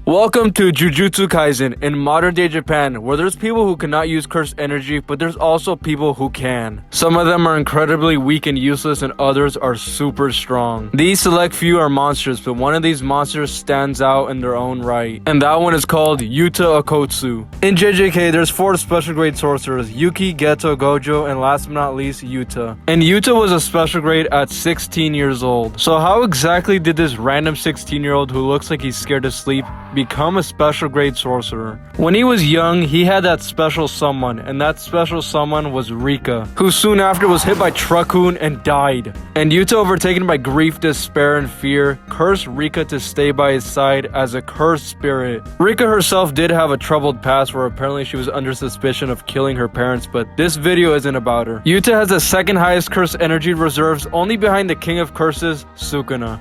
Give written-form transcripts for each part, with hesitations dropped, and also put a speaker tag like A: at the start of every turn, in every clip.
A: Welcome to Jujutsu Kaisen in modern day Japan, where there's people who cannot use cursed energy, but there's also people who can. Some of them are incredibly weak and useless, and others are super strong. These select few are monsters, but one of these monsters stands out in their own right, and that one is called Yuta Okkotsu. In JJK, there's 4 special grade sorcerers: Yuki, Geto, Gojo, and last but not least, Yuta. And Yuta was a special grade at 16 years old. So how exactly did this random 16-year-old who looks like he's scared to sleep become a special grade sorcerer? When he was young, he had that special someone, and that special someone was Rika, who soon after was hit by Truckun and died. And Yuta, overtaken by grief, despair, and fear, cursed Rika to stay by his side as a cursed spirit. Rika herself did have a troubled past where apparently she was under suspicion of killing her parents, but this video isn't about her. Yuta has the second highest cursed energy reserves, only behind the king of curses, Sukuna.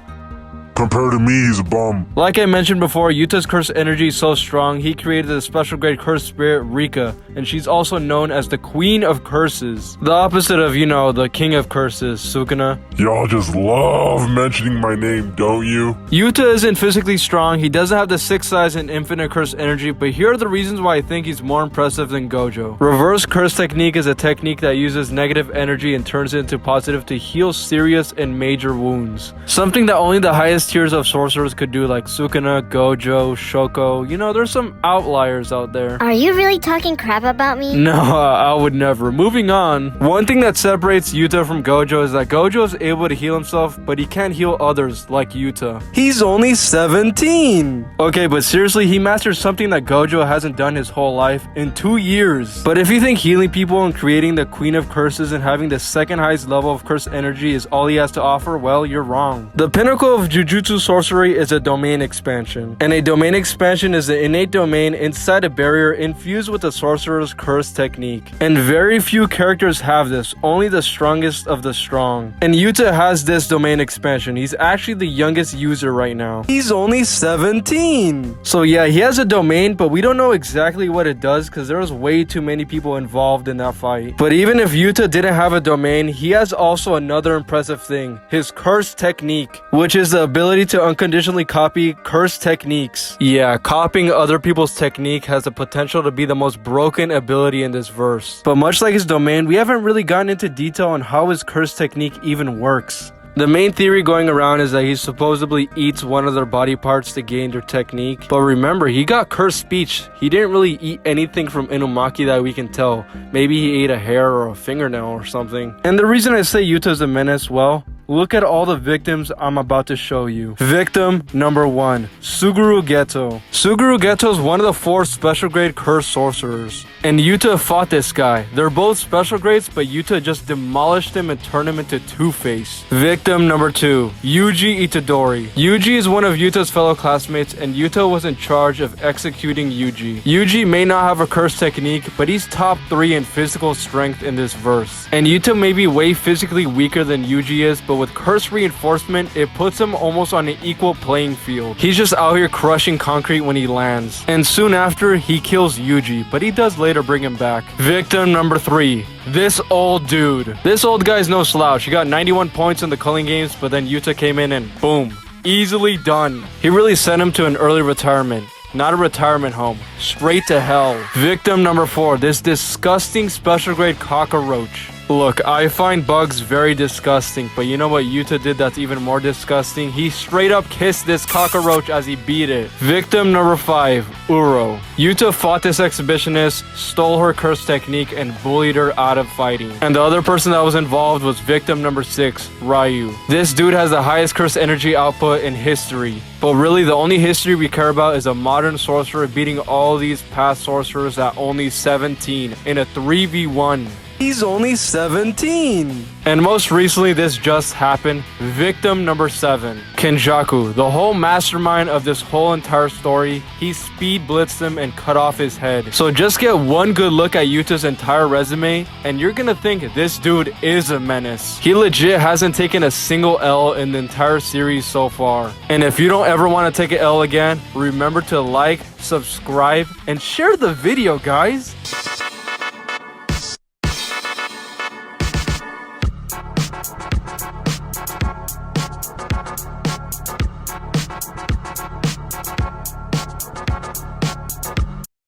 B: Compared to me, he's a bum.
A: Like I mentioned before, Yuta's cursed energy is so strong, he created the special grade cursed spirit Rika, and she's also known as the Queen of Curses. The opposite of, the King of Curses, Sukuna.
B: Y'all just love mentioning my name, don't you?
A: Yuta isn't physically strong, he doesn't have the 6 size and infinite cursed energy, but here are the reasons why I think he's more impressive than Gojo. Reverse curse technique is a technique that uses negative energy and turns it into positive to heal serious and major wounds. Something that only the highest tiers of sorcerers could do, like Sukuna, Gojo, Shoko. There's some outliers out there.
C: Are you really talking crap about me?
A: No, I would never. Moving on. One thing that separates Yuta from Gojo is that Gojo is able to heal himself, but he can't heal others like Yuta. He's only 17! Okay, but seriously, he mastered something that Gojo hasn't done his whole life in 2 years. But if you think healing people and creating the Queen of Curses and having the second highest level of cursed energy is all he has to offer, well, you're wrong. The pinnacle of Jujutsu sorcery is a domain expansion, and a domain expansion is an innate domain inside a barrier infused with the sorcerer's curse technique. And very few characters have this, only the strongest of the strong. And Yuta has this domain expansion. He's actually the youngest user right now. He's only 17! So yeah, he has a domain, but we don't know exactly what it does because there was way too many people involved in that fight. But even if Yuta didn't have a domain, he has also another impressive thing: his curse technique, which is the ability to unconditionally copy cursed techniques. Yeah, copying other people's technique has the potential to be the most broken ability in this verse. But much like his domain, we haven't really gotten into detail on how his cursed technique even works. The main theory going around is that he supposedly eats one of their body parts to gain their technique. But remember, he got cursed speech. He didn't really eat anything from Inumaki that we can tell. Maybe he ate a hair or a fingernail or something. And the reason I say Yuta's a menace, well, look at all the victims I'm about to show you. Victim number 1, Suguru Geto. Suguru Geto is one of the 4 special grade cursed sorcerers, and Yuta fought this guy. They're both special grades, but Yuta just demolished him and turned him into Two-Face. Victim number 2, Yuji Itadori. Yuji is one of Yuta's fellow classmates, and Yuta was in charge of executing Yuji. Yuji may not have a curse technique, but he's top 3 in physical strength in this verse. And Yuta may be way physically weaker than Yuji is, but with curse reinforcement, it puts him almost on an equal playing field. He's just out here crushing concrete when he lands. And soon after, he kills Yuji, but he does later bring him back. Victim number 3, this old dude. This old guy's no slouch. He got 91 points in the culling games, but then Yuta came in and boom, easily done. He really sent him to an early retirement. Not a retirement home, straight to hell. Victim number 4, this disgusting special grade cockroach. Look, I find bugs very disgusting, but you know what Yuta did that's even more disgusting? He straight up kissed this cockroach as he beat it. Victim number 5, Uro. Yuta fought this exhibitionist, stole her curse technique, and bullied her out of fighting. And the other person that was involved was victim number 6, Ryu. This dude has the highest curse energy output in history. But really, the only history we care about is a modern sorcerer beating all these past sorcerers at only 17 in a 3v1. He's only 17! And most recently, this just happened. Victim number 7, Kenjaku. The whole mastermind of this whole entire story, he speed blitzed him and cut off his head. So just get one good look at Yuta's entire resume, and you're gonna think this dude is a menace. He legit hasn't taken a single L in the entire series so far. And if you don't ever want to take an L again, remember to like, subscribe, and share the video, guys!